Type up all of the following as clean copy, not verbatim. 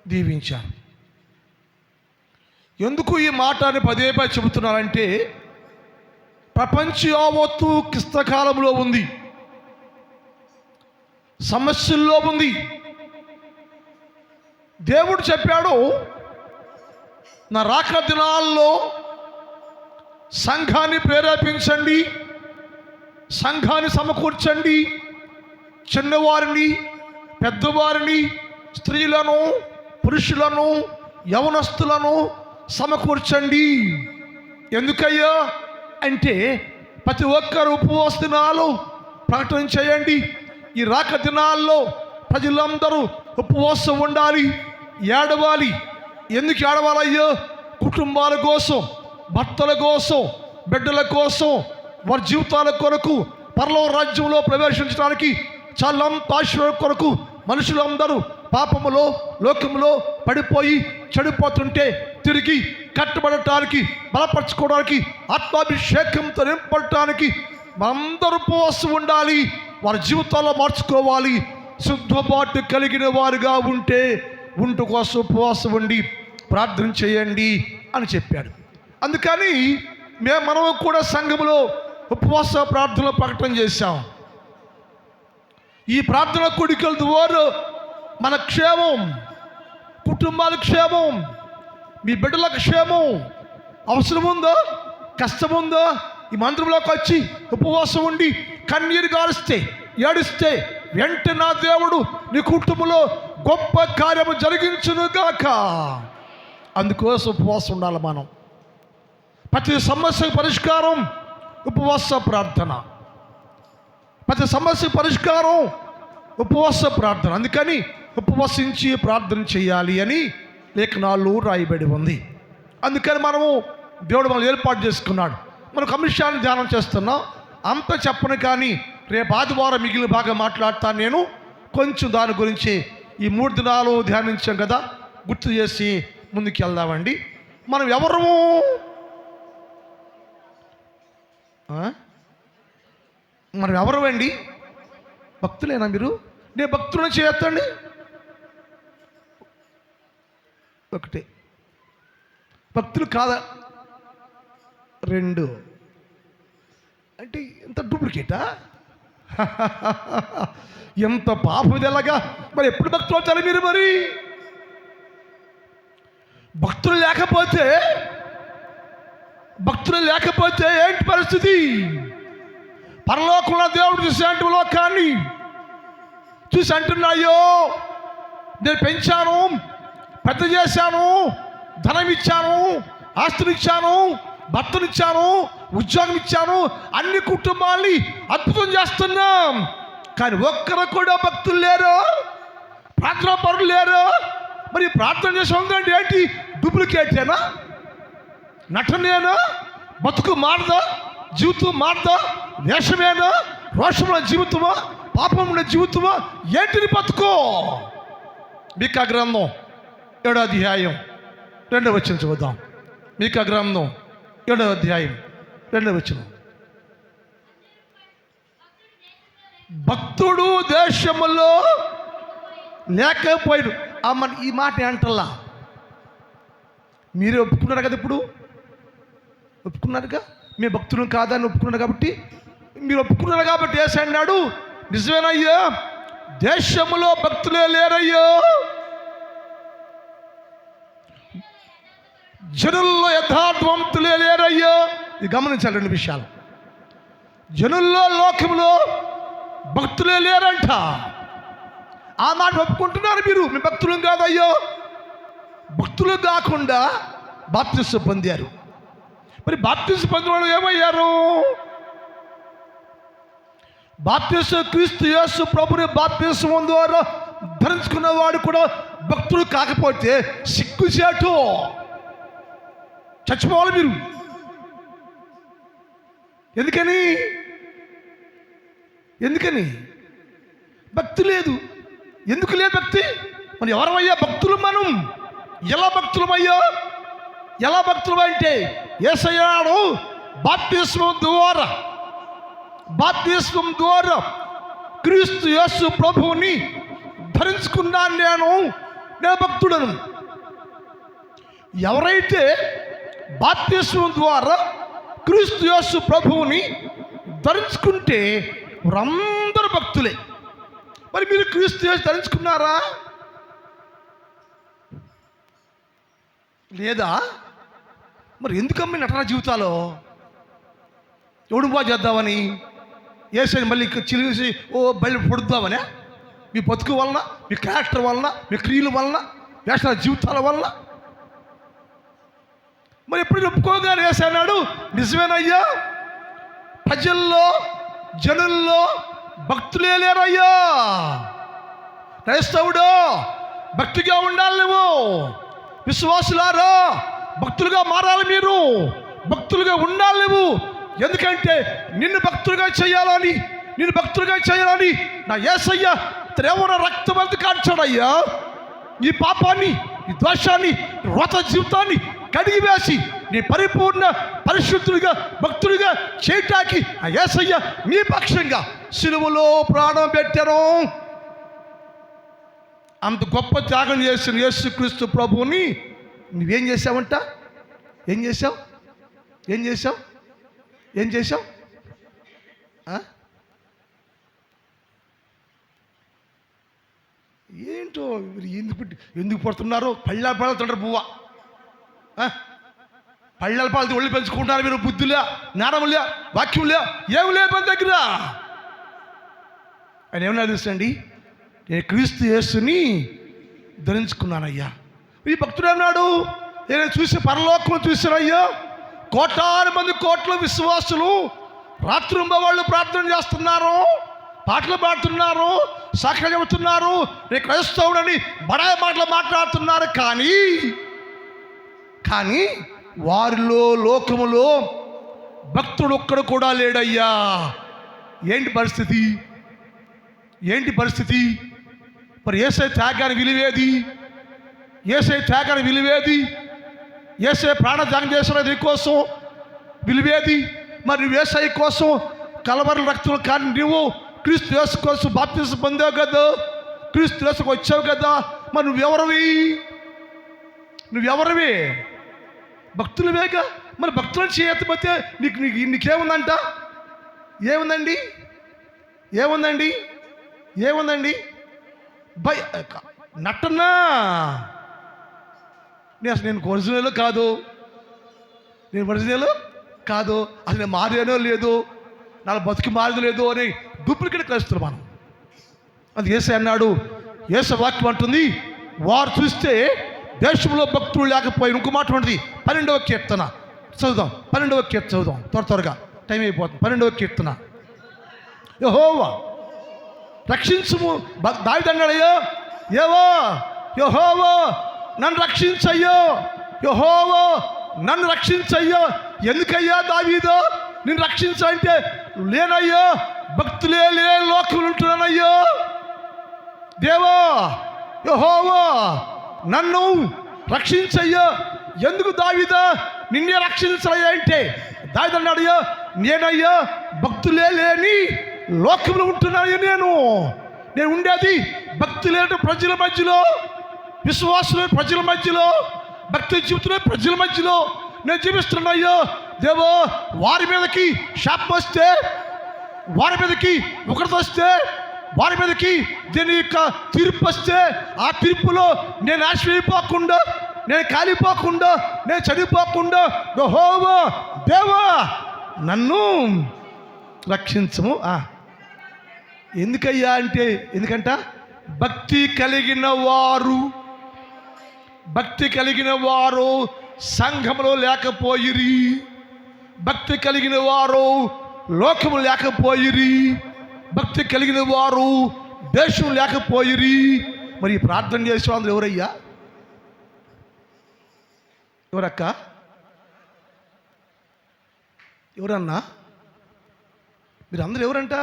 దీవించాను. ఎందుకు ఈ మాట అని పదే పదే చెబుతున్నానంటే, ప్రపంచం యావత్తు క్లిష్టకాలంలో ఉంది, సమస్యల్లో ఉంది. దేవుడు చెప్పాడు, నా రాక దినాల్లో సంఘాన్ని ప్రేరేపించండి, సంఘాన్ని సమకూర్చండి, చిన్నవారిని పెద్దవారిని స్త్రీలను పురుషులను యవనస్తులను సమకూర్చండి. ఎందుకయ్యా అంటే, ప్రతి ఒక్కరు ఉపవాస దినాలు ప్రకటన చేయండి. ఈ రాక దినాల్లో ప్రజలందరూ ఉపవాసం ఉండాలి, ఏడవాలి. ఎందుకు ఏడవాలయ్యో? కుటుంబాల కోసం, భర్తల కోసం, బిడ్డల కోసం, వారి జీవితాల కొరకు, పరలోక రాజ్యంలో ప్రవేశించడానికి, చాలంత ఆశీర్వాదం కొరకు. మనుషులందరూ పాపములో లోకములో పడిపోయి చెడిపోతుంటే తిరిగి కట్టబడటానికి, బలపరచుకోవడానికి, ఆత్మాభిషేకంతో నింపడటానికి అందరూ ఉపవాసం ఉండాలి, వారి జీవితాల్లో మార్చుకోవాలి. శుద్ధపాటు కలిగిన వారుగా ఉంటు కోసం ఉపవాసం ఉండి ప్రార్థన చేయండి అని చెప్పాడు. అందుకని మనం కూడా సంఘంలో ఉపవాస ప్రార్థనలు ప్రకటన చేశాం. ఈ ప్రార్థన కూడికల ద్వారా మన క్షేమం, కుటుంబాల క్షేమం, మీ బిడ్డల క్షేమం. అవసరం ఉందో, కష్టం ఉందో, ఈ మందిరంలోకి వచ్చి ఉపవాసం ఉండి కన్నీరు గారిస్తే, ఏడిస్తే, వెంటనే నా దేవుడు నీ కుటుంబంలో గొప్ప కార్యము జరిగించునుగాక. అందుకోసం ఉపవాసం ఉండాలి మనం. ప్రతి సమస్యకు పరిష్కారం ఉపవాస ప్రార్థన, ప్రతి సమస్య పరిష్కారం ఉపవాస ప్రార్థన. అందుకని ఉపవసించి ప్రార్థన చేయాలి అని లేఖనాలు రాయబడి ఉంది. అందుకని మనము దేవుడు మనం ఏర్పాటు చేసుకున్నాడు. మనం కమిషాన్ని ధ్యానం చేస్తున్నాం. అంత చెప్పను, కానీ రేపు ఆదివారం మిగిలిన బాగా మాట్లాడతాను నేను. కొంచెం దాని గురించి ఈ 3 దినాలు ధ్యానించాం కదా, గుర్తు చేసి ముందుకు వెళ్దామండి. మనం ఎవరము? మనం ఎవరమండి? భక్తులేనా మీరు? నేను భక్తులను చేయొద్దండి. ఒకటే భక్తులు కాదా? 2 అంటే ఎంత డూప్లికేటా? ఎంత పాపం ఎలాగా? మరి ఎప్పుడు భక్తులు అవుతారు మీరు? మరి భక్తులు లేకపోతే ఏంటి పరిస్థితి? పరలోకంలో దేవుడు చూసేంటి లోకాన్ని చూసి అంటున్నాయో, నేను పెంచాను, పెద్ద చేశాను, ధనం ఇచ్చాను, ఆస్తునిచ్చాను, భర్తనిచ్చాను, ఉద్యోగం ఇచ్చాను, అన్ని కుటుంబాల్ని అద్భుతం చేస్తున్నాం. కానీ ఒక్కరు కూడా భక్తులు లేరు, ప్రార్థనా పరులు లేరు. మరి ప్రార్థన చేసి ఉందండి ఏంటి? డూప్లికేటేనా? నటనేనా? బతుకు మారదా? జీవితం మారదా? వేషమేనా? రోషముల జీవితమా? పాపముల జీవితమా? ఏంటిని బతుకో? మీకా గ్రంథం 7వ అధ్యాయం 2వ వచనం చూద్దాం. మీకా గ్రంథం 7వ అధ్యాయం 2వ వచనం. భక్తుడు దేశములో లేకపోయాడు. మన ఈ మాట అంటల్లా మీరే ఒప్పుకున్నారు కదా, ఇప్పుడు ఒప్పుకున్నారుగా, మీ భక్తులు కాదని ఒప్పుకున్నారు కాబట్టి, మీరు ఒప్పుకున్నారు కాబట్టి యేసు అన్నాడు, నిజమేనయ్యా, దేశములో భక్తులే లేరయ్యో, జనుల్లో యథార్థవంతులే లేరయ్యో. ఇది గమనించాలి 2 విషయాలు. జనుల్లో, లోకంలో భక్తులే లేరంట. ఆ మాట ఒప్పుకుంటున్నారు మీరు. మీ భక్తులు కాదయ్యో. భక్తులు కాకుండా బాప్తిస్మం పొందారు. మరి బాప్తిస్మం పొందిన వాళ్ళు ఏమయ్యారు? బాప్తిస్మం క్రీస్తు యేసు ప్రభుని బాప్తిస్మం ద్వారా ధరించుకున్నవాడు కూడా భక్తులు కాకపోతే సిగ్గుచేటు, చచ్చిపోవాలి మీరు. ఎందుకని భక్తి లేదు. ఎందుకు లేదు భక్తి? మనం ఎవరమయ్యా భక్తులు? మనం ఎలా భక్తులమయ్యా? ఎలా భక్తులు అంటే, యేసయ్యాడు బాప్తిస్మం ద్వారా క్రీస్తు యేసు ప్రభువుని ధరించుకున్నాను నేను, నేను భక్తుడను. ఎవరైతే బాప్తిస్మం ద్వారా క్రీస్తు యేసు ప్రభువుని ధరించుకుంటే వారందరూ భక్తులే. మరి మీరు క్రీస్తు యేసు ధరించుకున్నారా లేదా? మరి ఎందుకమ్మ నటన జీవితాలు ఎవడు బాగా చేద్దామని, ఏసైని మళ్ళీ చిలిసి బయట పొడుద్దామనే? మీ బతుకు వలన, మీ క్యారెక్టర్ వలన, మీ క్రియల వలన, వేషాల జీవితాల వలన. మరి ఎప్పుడు ఒప్పుకోగానే వేసాడు, నిజమేనయ్యా ప్రజల్లో జనుల్లో భక్తులే లేరయ్యా. క్రైస్తవుడు భక్తిగా ఉండాలి, నువ్వు విశ్వాసులారా భక్తులుగా మారాలి, మీరు భక్తులుగా ఉండాలి నువ్వు. ఎందుకంటే నిన్ను భక్తులుగా చేయాలని నా యేసయ్య త్రేవర రక్తమంతా కాల్చాడయ్యా. ఈ పాపాన్ని, ఈ దోషాన్ని, రోత జీవితాన్ని కడిగి వేసి నీ పరిపూర్ణ పరిశుద్ధులుగా భక్తులుగా చేయటానికి ఆ యేసయ్య నీ పక్షంగా సిలువలో ప్రాణం పెట్టారు. అంత గొప్ప త్యాగం చేసిన యేసుక్రీస్తు ప్రభువుని నువ్వేం చేసావంట? ఏం చేసావు? ఏంటో ఎందుకు పడుతున్నారో? పళ్ళ పడుతుంటారు పువ్వ, పళ్ళ పాలతో ఒళ్ళు పెంచుకుంటున్నారు మీరు. బుద్ధులే, జ్ఞానములే, వాక్యంలే ఏమి లేదు మన దగ్గర. ఆయన ఏమన్నా తెలుసండి, నేను క్రీస్తు యేసుని ధరించుకున్నానయ్యా. ఈ భక్తుడు అన్నాడు, నేను చూసి పరలోకం చూసానయ్యా, కోటాను మంది కోట్ల విశ్వాసులు రాత్రింబ వాళ్ళు ప్రార్థన చేస్తున్నారు, పాటలు పాడుతున్నారు, సాక్ష్యం చెబుతున్నారు, నేను క్రైస్తవుడని బడాయి మాటలు మాట్లాడుతున్నారు. కానీ వారిలో లోకములో భక్తుడు ఒక్కడు కూడా లేడయ్యా. ఏంటి పరిస్థితి? మరి యేసయ్య త్యాగాన్ని విలువేది? యేసయ్య ప్రాణత్యాగం చేసిన నీకోసం విలువేది? మరి నువ్వు యేసయ్య కోసం కలవరి రక్తం కానీ నువ్వు క్రీస్తు యేసు కోసం బాప్తిసం పొందావు కదా, క్రీస్తు యేసుకు వచ్చావు కదా. మరి నువ్వెవరివి? భక్తులవేగా. మరి భక్తులను చేయకపోతే నీకేముందంట? ఏముందండి? నటనా? నేను ఒరిజినల్ కాదు, అసలు నేను మారేనో లేదు, నా బతుకు మారేదో లేదు అని డూప్లికేట్ క్రైస్తవులు మనం. అది యేసయ్య అన్నాడు. యేసయ్య వాక్యం అంటుంది, వారు చూస్తే దేశంలో భక్తులు లేకపోయి. ఇంకో మాట ఉంటుంది, 12వ కీర్తన చదువుదాం. 12వ కీర్తన చదువుదాం, త్వరగా టైం అయిపోతుంది. 12వ కీర్తన. యెహోవా రక్షించుము. దావీదు అన్నాడయ్యో, యెహోవా నన్ను రక్షించయ్యో. ఎందుకయ్యా దావీదు నిన్ను రక్షించంటే, లేనయ్యో భక్తులే లేని లోకంలో ఉంటున్నానయ్యో. దేవా యెహోవా నన్ను రక్షించయ్యో. ఎందుకు దావీదా నిన్నే రక్షించయ్యా అంటే, దావీదు అన్నాడయ్యో, నేనయ్యా భక్తులే లేని లోకంలో ఉంటున్నాను. నేను ఉండేది భక్తులే ప్రజల మధ్యలో, విశ్వాసులే ప్రజల మధ్యలో, భక్తి జీవితంలో ప్రజల మధ్యలో నేను జీవిస్తున్నాయ్యో. దేవో వారి మీదకి శాపం వస్తే, వారి మీదకి ఒకటి వస్తే, వారి మీదకి దీని యొక్క తీర్పు వస్తే, ఆ తీర్పులో నేను ఆశ్రయిపోకుండా, నేను కాలిపోకుండా, నేను చనిపోకుండా యెహోవా దేవా నన్ను రక్షించము. ఎందుకయ్యా అంటే, ఎందుకంట భక్తి కలిగిన వారు సంఘములో లేకపోయిరి, భక్తి కలిగిన వారు లోకము లేకపోయిరి, భక్తి కలిగిన వారు దేశం లేకపోయిరి. మరి ప్రార్థన చేసే వాళ్ళు ఎవరయ్యా? ఎవరక్క? ఎవరన్నా? మీరు అందరూ ఎవరంట?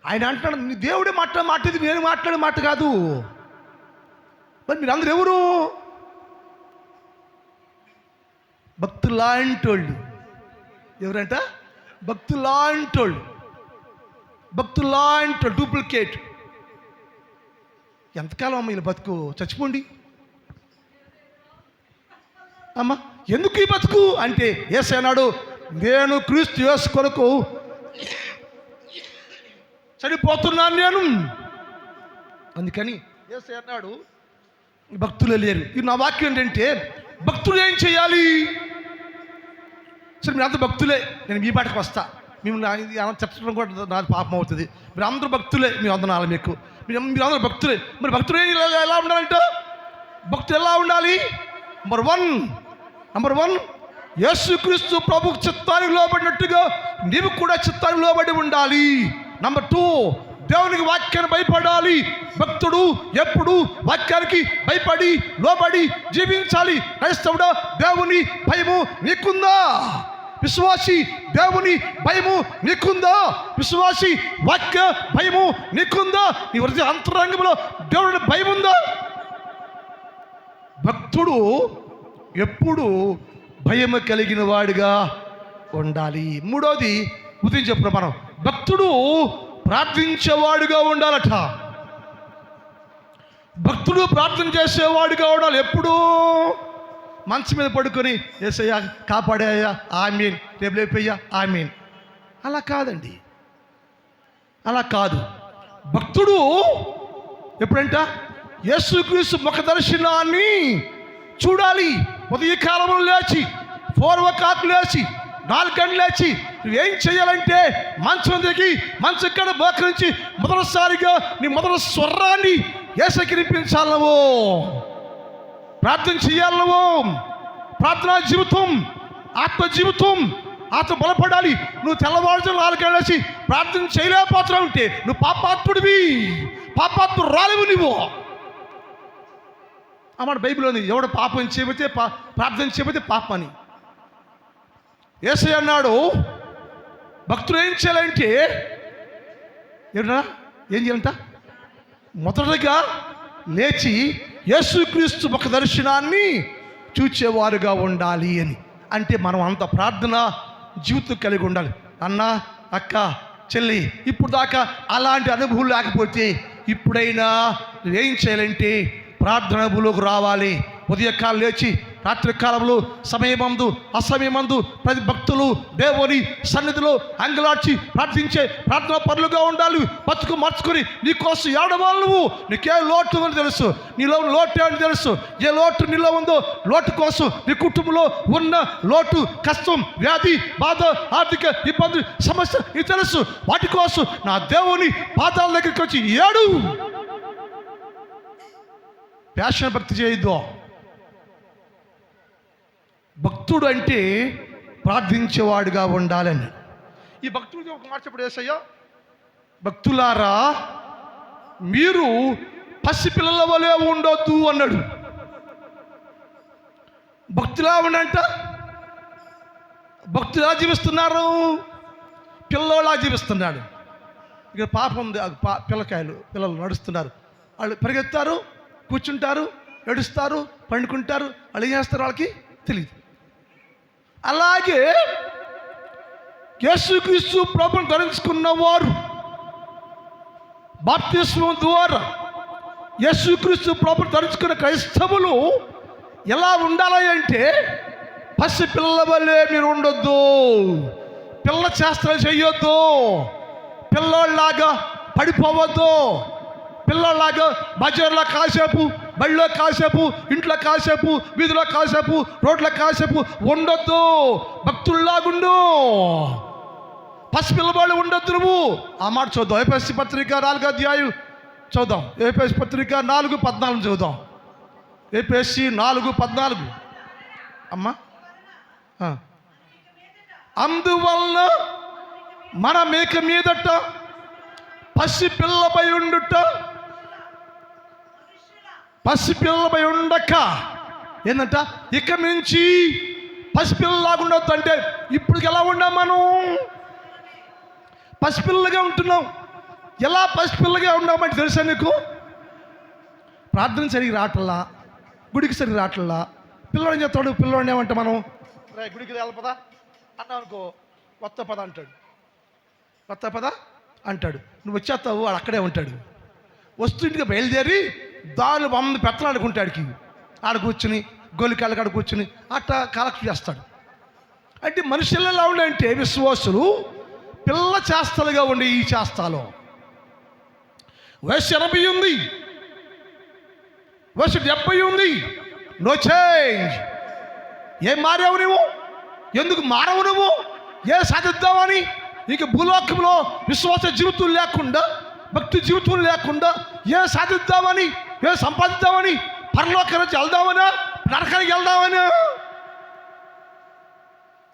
ఆయన అంటున్నాడు, దేవుడే మాట ఇది నేను మాట్లాడే మాట కాదు. మరి మీరు అందరూ ఎవరు? భక్తులాంటోళ్ళు. ఎవరంట? భక్తులాంటోళ్ళు. డూప్లికేట్. ఎంతకాలం అమ్మ వీళ్ళు బతుకు, చచ్చిపోండి అమ్మ. ఎందుకు ఈ బతుకు అంటే యేసు అన్నాడు, నేను క్రీస్తు యేసు కొరకు చనిపోతున్నాను నేను. అందుకని యేసు అన్నాడు భక్తులే లేరు. ఇది నా వాక్యం ఏంటంటే, భక్తులు ఏం చేయాలి? సరే మీరు అంత భక్తులే, నేను మీ బాటకు వస్తా, మిమ్మల్ని చెప్పడం కూడా నాది పాపం అవుతుంది. మీరు అందరూ భక్తులే, మీ వందనాలు మీకు, మీరు అందరూ భక్తులే. మరి భక్తులు ఎలా ఉండాలంటే, భక్తులు ఎలా ఉండాలి? నంబర్ వన్ యేసుక్రీస్తు ప్రభు చిత్తానికి లోబడినట్టుగా నీవు కూడా చిత్తానికి లోబడి ఉండాలి. నంబర్ 2 దేవునికి వాక్యాన్ని భయపడాలి. భక్తుడు ఎప్పుడు వాక్యానికి భయపడి లోబడి జీవించాలి. క్రైస్తవుడా, దేవుని భయము నీకుందా? విశ్వాసి, దేవుని భయము నీకుందా? విశ్వాసి, వాక్య భయము నీకుందా? నీ హృదయ అంతరంగంలో దేవుని భయం ఉందా? భక్తుడు ఎప్పుడు భయము కలిగిన వాడిగా ఉండాలి. 3వది ఉదయం చెప్పిన మనం, భక్తుడు ప్రార్థించేవాడుగా ఉండాలట. భక్తుడు ప్రార్థన చేసేవాడుగా ఉండాలి. ఎప్పుడు మంచం మీద పడుకొని యేసయ్యా కాపాడాయ్యా ఆమీన్, రేపు లేపయ్యా ఆమీన్, అలా కాదండి, అలా కాదు. భక్తుడు ఎప్పుడంట యేసుక్రీస్తు ముఖ దర్శనాన్ని చూడాలి. ఉదయకాలంలో లేచి 4 o'clock లేచి 4 గంటలు లేచి నువ్వేం చేయాలంటే, మంచం దిగి మంచం ఇక్కడ మోకరించి మొదటిసారిగా నీ మొదటి స్వరాన్ని యేసుకి వినిపించాలి. నువ్వు ప్రార్థన చేయాలి. నువ్వు ప్రార్థనా జీవితం, ఆత్మ జీవితం, ఆత్మ బలపడాలి. నువ్వు తెల్లవారుజామున 4 గంటలు లేచి ప్రార్థన చేయలేకపోతున్నావు అంటే నువ్వు పాపాత్ముడివి, పాపాత్మురాలివి నువ్వు. అన్నమాట బైబిల్ ఉంది, ఎవడు పాపం చేయబోతే ప్రార్థన చేయబోతే పాపం అని. యేసయ్య అన్నాడు భక్తులు ఏం చేయాలంటే, ఏం చేయాలంట? మొదటగా లేచి యేసుక్రీస్తు ముఖ దర్శనాన్ని చూచేవారుగా ఉండాలి అని. అంటే మనం అంత ప్రార్థన జీవితం కలిగి ఉండాలి. అన్న, అక్క, చెల్లి, ఇప్పుడు దాకా అలాంటి అనుభవం లేకపోతే ఇప్పుడైనా ఏం చేయాలంటే ప్రార్థన అనుభవంలోకి రావాలి. ఉదయకాలం లేచి రాత్రికాలంలో సమయమందు అసమయమందు ప్రతి భక్తులు దేవుని సన్నిధిలో అంగలార్చి ప్రార్థించే ప్రార్థన పరులుగా ఉండాలి. బతుకు మార్చుకొని నీకోసం ఏడవాలి. నువ్వు నీకే లోటు అని తెలుసు, నీలో లోటు అని తెలుసు. ఏ లోటు నీలో ఉందో లోటు కోసం, నీ కుటుంబంలో ఉన్న లోటు, కష్టం, వ్యాధి, బాధ, ఆర్థిక ఇబ్బంది, సమస్య నీకు తెలుసు. వాటి కోసం నా దేవుని పాదాల దగ్గరికి వచ్చి ఏడు. ప్యాషన్ భక్తి చేయొద్దు. భక్తుడు అంటే ప్రార్థించేవాడుగా ఉండాలని. ఈ భక్తుడికి ఒక మాట చెప్పడు యేసయ్య, భక్తులారా మీరు పసిపిల్లల వలె ఉండొద్దు అన్నాడు. భక్తులా ఉండంట. భక్తులా జీవిస్తున్నారు, పిల్లలా జీవిస్తున్నాడు. ఇక్కడ పాపం ఉంది, పిల్లలు నడుస్తున్నారు. వాళ్ళు పరిగెత్తారు, కూర్చుంటారు, ఏడుస్తారు, పండుకుంటారు. వాళ్ళు ఏం చేస్తారు వాళ్ళకి తెలియదు. అలాగే యేసుక్రీస్తు ప్రభువును ధరించుకున్న వారు బాప్తిస్మం ద్వారా యేసుక్రీస్తు ప్రభువును ధరించుకున్న క్రైస్తవులు ఎలా ఉండాలి అంటే, పసి పిల్లల వల్లే మీరు ఉండొద్దు, పిల్ల చేష్టలు చెయ్యొద్దు, పిల్లోళ్ళలాగా పడిపోవద్దు, పిల్లలాగా బజార్లో కాసేపు, బళ్ళలో కాసేపు, ఇంట్లో కాసేపు, వీధిలో కాసేపు, రోడ్లో కాసేపు ఉండొద్దు. భక్తుల్లాగుండు, పసిపిల్లవాళ్ళు ఉండొద్దు నువ్వు. ఆ మాట చూద్దాం. ఎఫెసీ పత్రిక 4వ అధ్యాయం చూద్దాం. ఎఫెసీ పత్రిక 4:14 చూద్దాం. ఎఫెసీ 4:14. అమ్మా, అందువల్ల మన మేక మీదట పసిపిల్లపై ఉండుట, పసిపిల్లపై ఉండక ఏంటంట, ఇక నుంచి పసిపిల్లలాగా ఉండొద్దు. అంటే ఇప్పుడు ఎలా ఉన్నాం మనం? పసిపిల్లగా ఉంటున్నాం. ఎలా పసిపిల్లగా ఉన్నామంటే తెలుసా నీకు? ప్రార్థన సరిగ్గా రావట్లా, గుడికి సరిగ్గా రావట్లా. పిల్లవాడు చెప్తాడు, పిల్లవాడిని ఏమంటే మనం గుడికి వెళ్ళపదా అన్నావు అనుకో, కొత్త పద అంటాడు, కొత్త పద అంటాడు. నువ్వు వచ్చేస్తావు, వాడు అక్కడే ఉంటాడు. వస్తుంటికి బయలుదేరి దాని 100 పెత్తలాడుకుంటాడికి ఆడ కూర్చుని గొలికాళ్ళ కాడ కూర్చుని అట్లా కలెక్ట్ చేస్తాడు. అంటే మనుషులు ఎలా ఉండంటే విశ్వాసులు పిల్ల చేస్తలుగా ఉండే ఈ చేస్తాలో వయసు 80 ఉంది, వయసు 70 ఉంది, నో చేంజ్. ఏం మారావు నువ్వు? ఎందుకు మారవు నువ్వు? ఏ సాధిద్దామని? ఇక భూలోకంలో విశ్వాస జీవితం లేకుండా, భక్తి జీవితం లేకుండా ఏ సాధిద్దామని, ఏ సంపాదిద్దామని? పరలోకానికి వెళ్దామనా, నరకానికి వెళ్దామనా?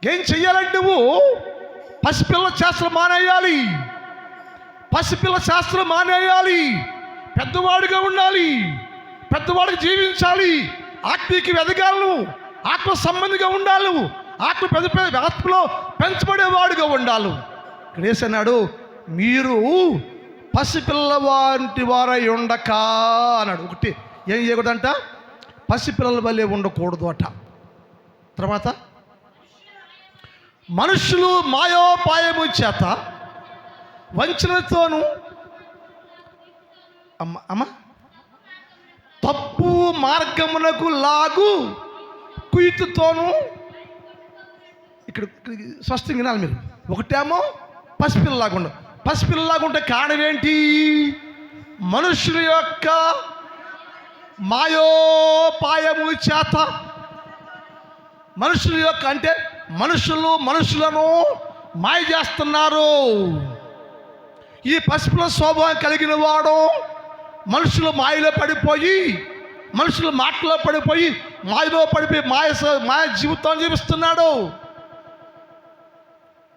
ఏం చెయ్యాలంటే నువ్వు పసిపిల్ల శాస్త్రం మానేయాలి, పసిపిల్ల శాస్త్రం మానేయాలి. పెద్దవాడిగా ఉండాలి, పెద్దవాడికి జీవించాలి, ఆత్మీకి ఎదగాలను, ఆత్మ సంబంధిగా ఉండాలి, ఆత్మ పెద్ద ఆత్మలో పెంచబడేవాడుగా ఉండాలి. ఇక్కడ వేసన్నాడు, మీరు పసిపిల్ల వంటి వారై ఉండక అన్నాడు. ఒకటి ఏం చేయకూడదంట? పసిపిల్లల వల్లే ఉండకూడదు అట. తర్వాత మనుషులు మాయోపాయము చేత వంచనతోను తప్పు మార్గమునకు లాగు కుయుతుతోను. ఇక్కడ స్పష్టంగా వినాలి మీరు. ఒకటేమో పసిపిల్లలాగా ఉండవు. పసిపిల్లలాగా ఉంటే కారణం ఏంటి? మనుషుల యొక్క మాయోపాయము చేత, మనుషుల యొక్క అంటే మనుషులను మాయ చేస్తున్నారు. ఈ పసిపిల్ల స్వభావం కలిగిన వాడు మనుషులు మాయలో పడిపోయి, మనుషుల మాటలో పడిపోయి, మాయలో పడిపోయి మాయ జీవితం జీవిస్తున్నాడు.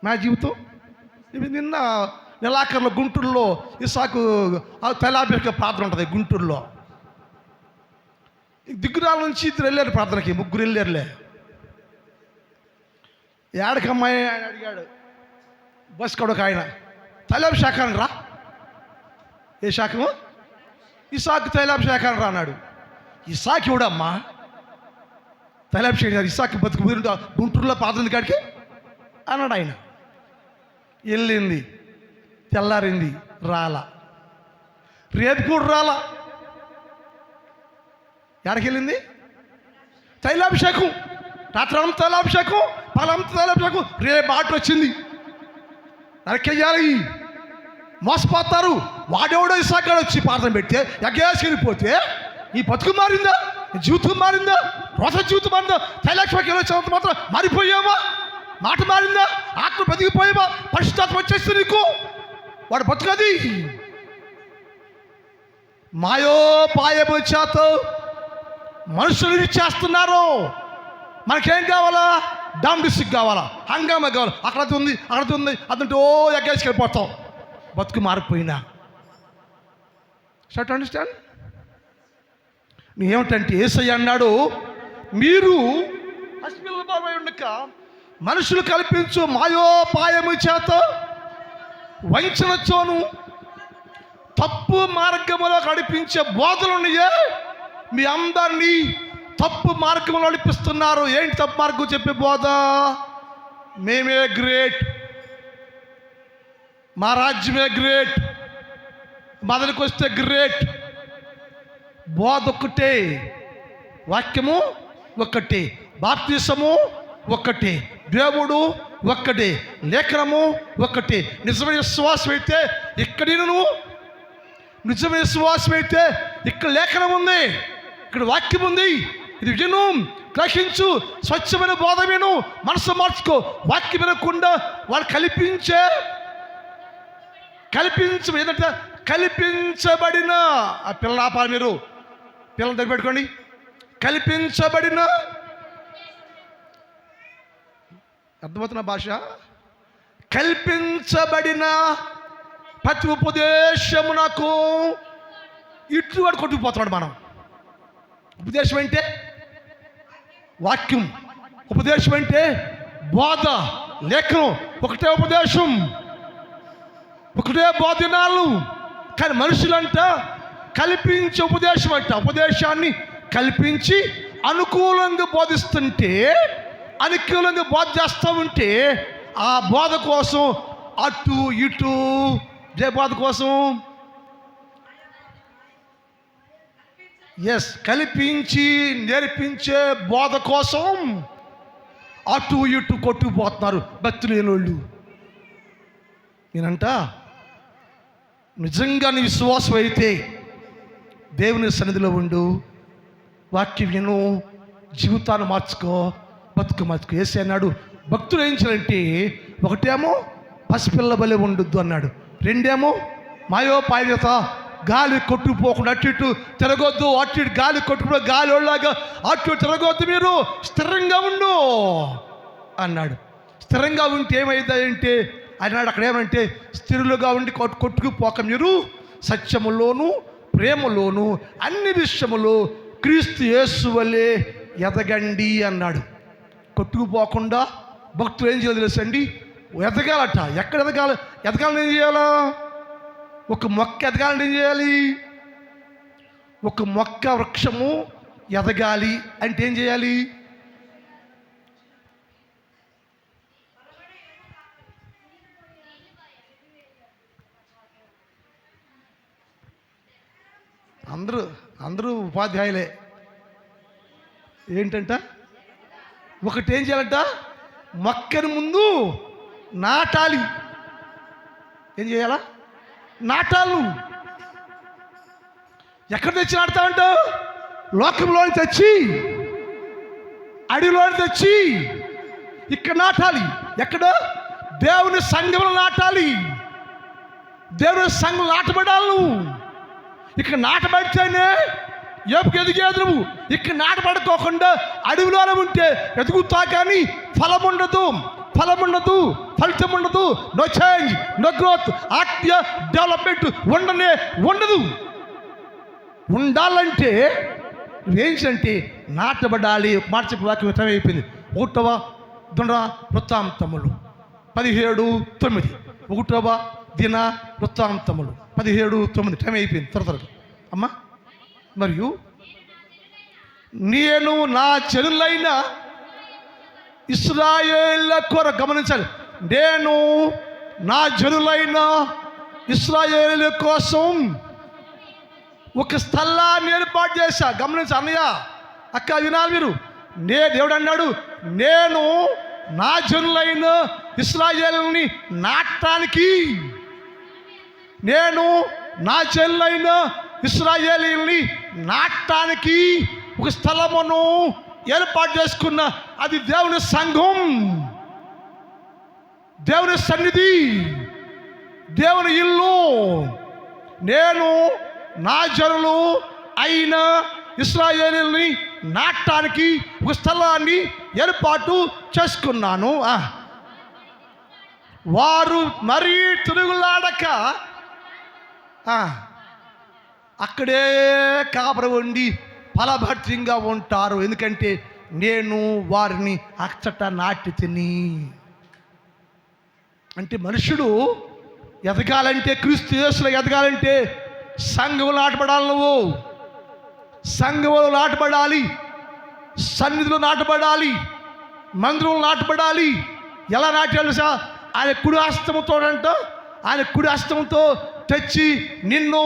మా జీవితం ఇవి నిన్న నెలాఖరులో గుంటూరులో ఇసాకు తైలాభిషేక ప్రార్థన ఉంటుంది. గుంటూరులో దిగ్గురాల నుంచి 2 వెళ్ళారు ప్రార్థనకి, 3 వెళ్ళారులే. ఏడకమ్మాయి ఆయన అడిగాడు, బస్ కొడుకు ఆయన, తైలాభిషేకాన్ని రా. ఏ శాఖము? ఇసాకు తైలాభిషేకాన్ని రా అన్నాడు. ఇసాకు ఎవడమ్మా తైలాభిషేకం? ఇసాకు బతుకు గుంటూరులో ప్రార్థన కాడికి అన్నాడు ఆయన. వెళ్ళింది, తెల్లారింది, రాలా. రేపు కూడా రాలా. ఎక్కడికి వెళ్ళింది? తైలాభిషేకం, రాత్రంతా తైలాభిషేకం, పగలంతా తైలాభిషేకం. రేపు మాట వచ్చింది, నరకెయ్యాలి. మోసపోతారు. వాడెవడో ఇసాకాడు వచ్చి ప్రార్థన పెడితే ఎగ్గేసి వెళ్ళిపోతే ఈ బతుకు మారిందా? జీవితం మారిందా? రోస జీవితం మారిందా? తైలాభిషేకం వచ్చినంత మాత్రం మారిపోయావా? మాట మారిందా? ఆత్మ బతికిపోయావా? పరిశుద్ధాత్మ వచ్చేస్తే నీకు వాడు బతుకది. మాయోపాయము చేత మనుషులు చేస్తున్నారు. మనకేం కావాలా? డాంబిసిక్ కావాలా, హంగామా కావాలా, అక్కడది ఉంది, అక్కడది ఉంది, అదంటే ఓ ఎగ్గేసుకెళ్ళిపోతాం. బతుకు మారిపోయినా. Shut understand? ఏమిటంటే యేసయ్య అన్నాడు, మీరు పసిపిల్లల బాబై ఉండక మనుషులు కల్పించు మాయోపాయము చేత వంచనతోను తప్పు మార్గములో నడిపించే బోధలున్నాయే, మీ అందరినీ తప్పు మార్గంలో నడిపిస్తున్నారు. ఏంటి తప్పు మార్గం చెప్పే బోధ? మేమే గ్రేట్, మా రాజ్యమే గ్రేట్, మొదటికి వస్తే గ్రేట్. బోధ ఒక్కటే, వాక్యము ఒక్కటే, బాప్తిసము ఒక్కటే, దేవుడు ఒక్కటే, లేఖనము ఒక్కటే. నిజమైన విశ్వాసం అయితే ఇక్కడ నువ్వు, నిజమైన విశ్వాసం అయితే ఇక్కడ లేఖనం ఉంది, ఇక్కడ వాక్యం ఉంది. ఇది విను, గ్రహించు, స్వచ్ఛమైన బోధ విను, మనసు మార్చుకో. వాక్యం వినకుండా వాళ్ళు ఏంటంటే కల్పించబడిన ఆ పిల్లలు ఆపాలి. మీరు పిల్లలు దగ్గర పెట్టుకోండి. కల్పించబడిన, అర్థమవుతున్న భాష, కల్పించబడిన ప్రతి ఉపదేశమునకు ఇట్లు వాడు కొట్టుకుపోతున్నాడు. మనం ఉపదేశం అంటే వాక్యం, ఉపదేశం అంటే బోధ, లేఖనం. ఒకటే ఉపదేశం, ఒకటే బోధనాలు. కానీ మనుషులంట కల్పించే ఉపదేశం అంట. ఉపదేశాన్ని కల్పించి అనుకూలంగా బోధిస్తుంటే, అనుకూలంగా బోధ చేస్తూ ఉంటే ఆ బోధ కోసం అటు ఇటు బోధ కోసం కల్పించి నేర్పించే బోధ కోసం అటు ఇటు కొట్టుకుపోతున్నారు భక్తులు లేనోళ్ళు. నేనంట నిజంగా నీ విశ్వాసం అయితే దేవుని సన్నిధిలో ఉండు, వాక్యం విను, జీవితాన్ని మార్చుకో, బతుకు మార్చుకో. యేసయ్య అన్నాడు భక్తులు ఏం చేయాలంటే, ఒకటేమో పసిపిల్ల బలే ఉండొద్దు అన్నాడు, రెండేమో మాయోపాయత, గాలి కొట్టుకుపోకుండా అటు ఇటు తిరగొద్దు, అటు ఇటు గాలి కొట్టుకుపో గాలి వాళ్ళలాగా అటు ఇటు తిరగొద్దు, మీరు స్థిరంగా ఉండు అన్నాడు. స్థిరంగా ఉంటే ఏమైందంటే అన్నాడు అక్కడ ఏమంటే, స్థిరులుగా ఉండి కొట్టుకుపోక మీరు సత్యములోను ప్రేమలోను అన్ని విషయములు క్రీస్తు యేసు వలె ఎదగండి అన్నాడు. కొట్టుకుపోకుండా భక్తులు ఏం చేయాలి తెలుసండి, ఎదగాలట. ఎక్కడ ఎదగాలి? ఎదగాలని ఏం చేయాలా? ఒక మొక్క ఎదగాలని ఏం చేయాలి? ఒక మొక్క వృక్షము ఎదగాలి అంటే ఏం చేయాలి? అందరూ ఉపాధ్యాయులే. ఏంటంట, ఒకటి ఏం చేయాలంట, మొక్కని ముందు నాటాలి. ఏం చేయాలా? నాటాలు. ఎక్కడ తెచ్చి నాటుతామంట? లోకంలోని తెచ్చి, అడవిలోని తెచ్చి ఇక్కడ నాటాలి. ఎక్కడ? దేవుని సంఘంలో నాటాలి. దేవుని సంఘం నాటబడాలి. ఇక్కడ నాటబడితేనే ఏపుకు ఎదిగేది. నువ్వు ఇక్కడ నాటబడుకోకుండా అడవిలోనే ఉంటే ఎదుగుతా కానీ ఫలం ఉండదు, ఫలితం ఉండదు, నో చేంజ్, నో గ్రోత్, ఆత్మీయ డెవలప్మెంట్ ఉండదు. ఉండాలంటే నువ్వేంటంటే నాటబడాలి. మాట చెప్పి వాక్యం టైం అయిపోయింది. 1వ దినవృత్తాంతములు 17:9. 1వ దినవృత్తాంతములు 17:9. టైం అయిపోయింది త్వరగా అమ్మా. మరియు నేను నా జనులైన ఇశ్రాయేళ్ల కొరకు, గమనించాలి, నేను నా జనులైన ఇశ్రాయేలు కోసం ఒక స్థలాన్ని ఏర్పాటు చేశా. గమనించ అన్నయ్య, అక్క, వినాలి మీరు. దేవుడు అన్నాడు, నేను నా జనులైన ఇశ్రాయేలుని నాటడానికి, నేను నా జనులైన ఇశ్రాయేలీయుల్ని నాటడానికి ఒక స్థలమును ఏర్పాటు చేసుకున్న. అది దేవుని సంఘం, దేవుని సన్నిధి, దేవుని ఇల్లు. నేను నా జనులు అయిన ఇశ్రాయేలీయుల్ని నాటడానికి ఒక స్థలాన్ని ఏర్పాటు చేసుకున్నాను. వారు మరీ తిరుగులాడక అక్కడే కాపరి ఉండి ఫలభర్యంగా ఉంటారు. ఎందుకంటే నేను వారిని అచ్చట నాటి తిని. అంటే మనుషుడు ఎదగాలంటే, క్రీస్తు యేసులో ఎదగాలంటే సంఘములు నాటబడాలి. నువ్వు సంఘములు నాటబడాలి, సన్నిధిలో నాటబడాలి, మందిరంలో నాటబడాలి. ఎలా నాటాలి సార్? ఆయన కుడి హస్తముతోడంట, ఆయన కుడి హస్తముతో తెచ్చి నిన్ను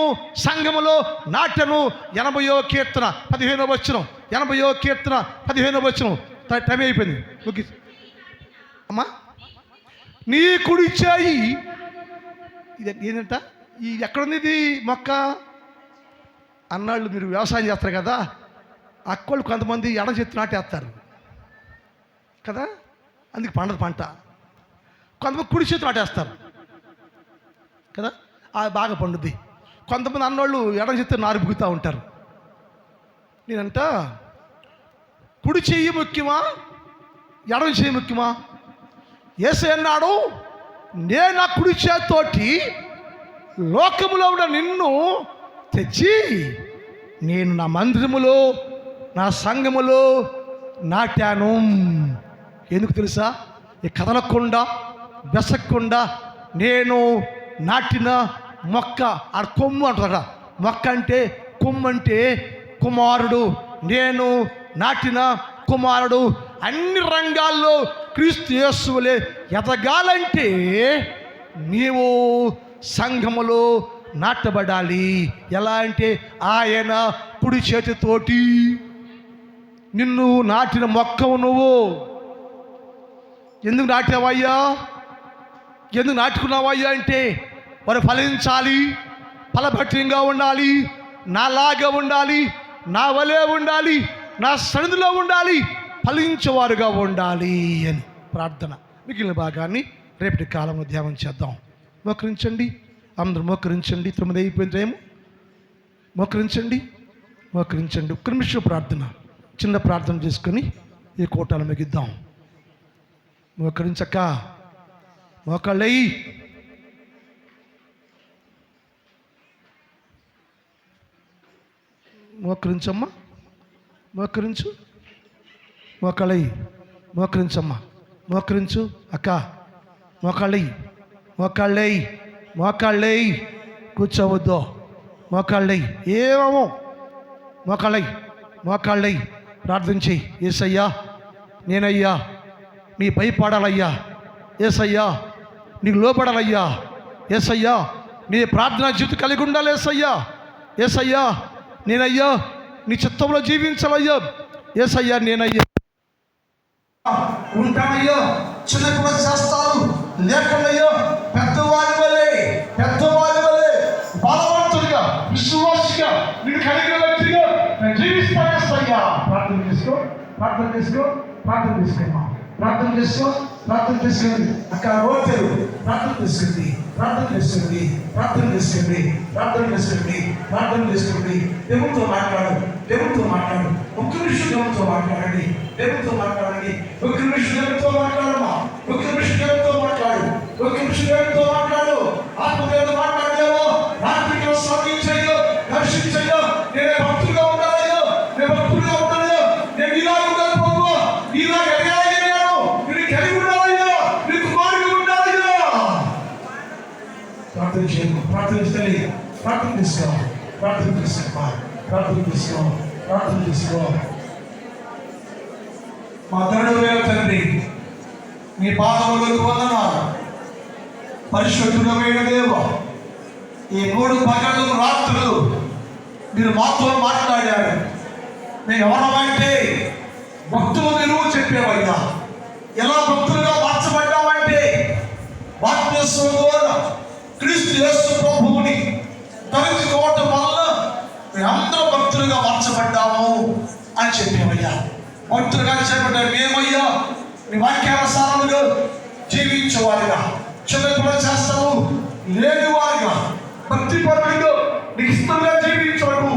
సంఘములో నాటను. 80వ కీర్తన 15వ వచనం. 80వ కీర్తన 15వ వచనం. టైం అయిపోయింది. ఓకే అమ్మా. నీ కుడి చేయి, ఇది ఏంటంట, ఈ ఎక్కడుంది ఇది మొక్క అన్నాళ్ళు. మీరు వ్యవసాయం చేస్తారు కదా, అక్కోళ్ళు కొంతమంది ఎడ చేతి నాటేస్తారు కదా, అందుకు పండదు పంట. కొంతమంది కుడి చేతి నాటేస్తారు కదా, అది బాగా పండుద్ది. కొంతమంది అన్నోళ్ళు ఎడం చేతి నారుపుగుతూ ఉంటారు. నేనంట, కుడి చెయ్యి ముఖ్యమా, ఎడం చెయ్యి ముఖ్యమా? యేసయ్య అన్నాడు, నేను నా కుడి చేతితోటి లోకములో ఉన్న నిన్ను తెచ్చి నేను నా మందిరములో, నా సంఘములో నాటాను. ఎందుకు తెలుసా? ఈ కదలకుండా బెసక్కుండా నేను నాటిన మొక్క. ఆ కొమ్ము అంటారా, మొక్క అంటే కొమ్ము అంటే కుమారుడు. నేను నాటిన కుమారుడు. అన్ని రంగాల్లో క్రీస్తు యేసువలే ఎదగాలంటే నీవు సంఘములో నాటబడాలి. ఎలా అంటే ఆయన కుడి చేతితోటి నిన్ను నాటిన మొక్కవు నువ్వు. ఎందుకు నాటావయ్యా, ఎందుకు నాటుకున్నావయ్యా అంటే వారు ఫలించాలి, ఫలభట్యంగా ఉండాలి, నాలాగా ఉండాలి, నా వలే ఉండాలి, నా సన్నిధిలో ఉండాలి, ఫలించేవారుగా ఉండాలి అని ప్రార్థన. మిగిలిన భాగాన్ని రేపటి కాలంలో ధ్యానం చేద్దాం. మోకరించండి, అందరూ మోకరించండి. 9 అయిపోయిందేమో. మోకరించండి, మోకరించండి. ఒక్క నిమిషం ప్రార్థన, చిన్న ప్రార్థన చేసుకొని ఈ కోటాలు మిగిద్దాం. మోకరించక్క, మోకాళ్ళయి. మోకరించమ్మా, మోకరించు. మోకాళ్ళయి, మోకరించమ్మా, మోకరించు అక్క. మోకాళ్ళయి, మోకాళ్ళయి, మోకాళ్ళయి. కూర్చోవద్దు, మోకాళ్ళయి. ఏమో మోకాళ్ళయి, మోకాళ్ళయి. ప్రార్థన చెయ్యి. యేసయ్యా, నేనయ్యా నీ భయపడాలయ్యా. యేసయ్యా, నీకు లోపడాలయ్యా. యేసయ్యా, నీ ప్రార్థనా జీవితం కలిగి ఉండాలి. యేసయ్యా, యేసయ్యా నేనయ్యా నీ చిత్తంలో జీవించాలయ్యా. యేసయ్యా నేనయ్యా ఉంటానయ్యా. చిన్న కూడా చేస్తాను లేకయ్యా, పెద్దవాడి వలే, పెద్దవాడి వలే బలవంతుడిగా, విశ్వాసిగా, నేను కలిగిన వ్యక్తిగా నేను జీవిస్తానయ్యా. ప్రార్థన చేసుకో, ప్రార్థన చేసుకో, ప్రార్థన చేసుకోమ్మా, ప్రార్థన చేసుకో, ప్రార్థన చేసుకోండి అక్క. రోజు ప్రార్థన చేసుకోండి, ప్రార్థన చేసుకోండి, ప్రార్థన చేసుకోండి, ప్రార్థన చేసుకోండి, ప్రార్థన చేసుకోండి. దేవుడితో మాట్లాడు, దేవుడితో మాట్లాడు. ఒక్క నిమిషం దేవుడితో మాట్లాడండి, దేవుడితో మాట్లాడండి. ఒక్క నిమిషం దేవుడితో మాట్లాడమ్మా, ఒక్క నిమిషం దేవుడితో మాట్లాడు, ఒక్క నిమిషం దేవుడితో మాట్లాడు. ఆత్మదేవుడు మాట్లాడలేవో, రాత్రిలో సాగించయ్యో, దర్శించయ్యో. నేనే భక్తులుగా ఉండాలయ్యో, నేను భక్తులుగా ఉండాలయ్యో, నేను ఇలా ఉండాలి బాబు, ఇలా ఎదగాలయ్యో, నేను కలిగి ఉండాలయ్యో, నీకు మార్గం ఉండాలయ్యో. ప్రార్థన చేయము, ప్రార్థన చేయాలి, ప్రార్థన తీసుకో, ప్రార్థన తీసుకో, ప్రార్థన తీసుకో, ప్రార్థన తీసుకో. మా తండ్రి తండ్రి, నీ పాదములకు వందనాలు. పరిశుద్ధుడమైన దేవ, ఈ 3 పగళ్ళు రాత్రులు మీరు మాతో మాట్లాడారు. మేము ఎవరమంటే భక్తులు మీరు చెప్పేవయ్యా. ఎలా భక్తులుగా మార్చబడ్డామంటే బాప్తిస్మం ద్వారా క్రీస్తు యేసు ప్రభువుని తలుచుకోవటం వల్ల మేమందరూ భక్తులుగా మార్చబడ్డాము అని చెప్పేవయ్యా. భక్తులుగా చేపట్టే మేమయ్యా నీ వాక్యానుసారముగా జీవించేవారుగా, చిన్నపిల్ల చేస్తాము లేని వారుగా, భక్తి పరులుగా, నీకు ఇష్టంగా జీవించడం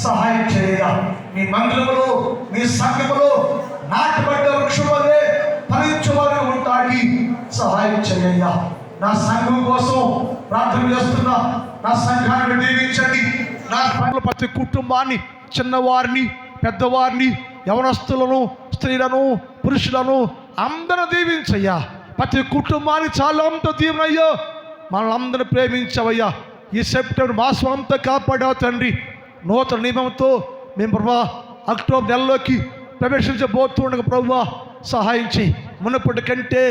సహాయం చేయగా. నీ మందిరములో, నీ సంఘములో నాటబడ్డ వృక్షం వలె ఫలించేవారుగా ఉంటానికి సహాయం చేయయ్యా. నా సంఘం కోసం ప్రార్థన చేస్తున్నా. నా సంఘాన్ని దీవించండి. నా ప్రతి కుటుంబాన్ని, చిన్నవారిని, పెద్దవారిని, యవనస్తులను, స్త్రీలను, పురుషులను అందరూ దీవించయ్యా. ప్రతి కుటుంబాన్ని చాలా అంత దీవెనయ్యా. మనల్ని అందరూ ప్రేమించవయ్యా. ఈ సెప్టెంబర్ మాసం అంతా కాపాడావు తండ్రి. నూతన నియమంతో మేము ప్రభా అక్టోబర్ నెలలోకి ప్రవేశించబోతుండగా ప్రభువా సహాయం చేయి. మునుపటి కంటే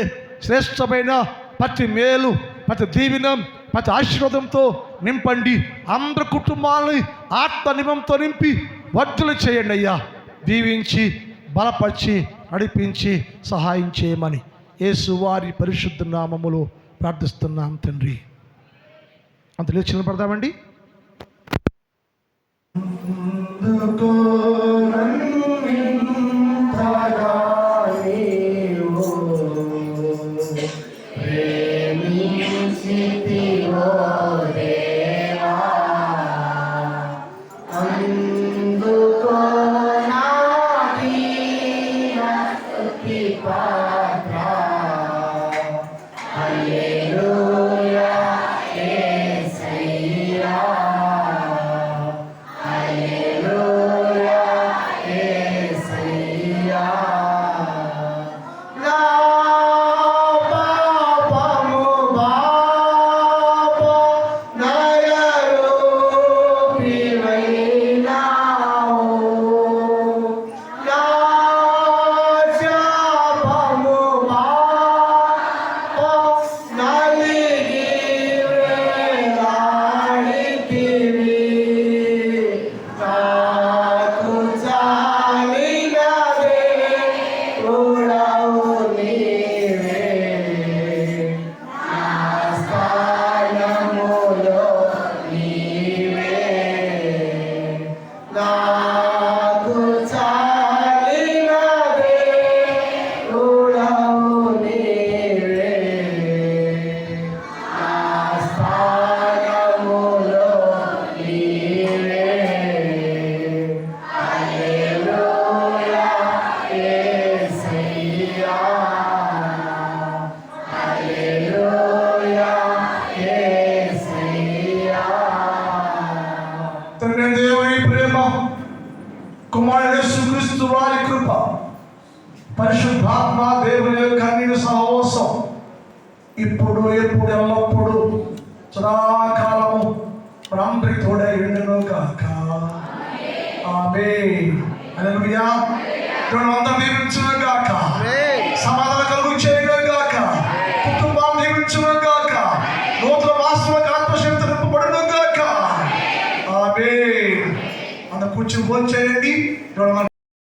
శ్రేష్టమైన ప్రతి మేలు, ప్రతి దీవెనం, ప్రతి ఆశీర్వాదంతో నింపండి. అందరి కుటుంబాలని ఆత్మ నియమంతో నింపి వర్ధులు చేయండి అయ్యా. దీవించి బలపరిచి నడిపించి సహాయం చేయమని యేసు వారి పరిశుద్ధ నామములో ప్రార్థిస్తున్నాం తండ్రి. అంత లేచి నిలబడదామండి. యేసుక్రీస్తు వారి కృప, పరిశుద్ధాత్మ దేవుని యొక్క అన్నిటి సహవాసం ఇప్పుడు ఎప్పుడు ఎల్లప్పుడు సదాకాలము మనందరి తోడై ఉండును గాక. ఆమేన్. హల్లెలూయా. అందరూ దీవించును గాక. సమాధానం కలుగు చేయను గాక. కుటుంబాన్ని దీవించును గాక. నూతన వాసనలకు ఆత్మశక్తి నింపబడును గాక. ఆమేన్. అందరూ కూర్చుని భోంచేయండి.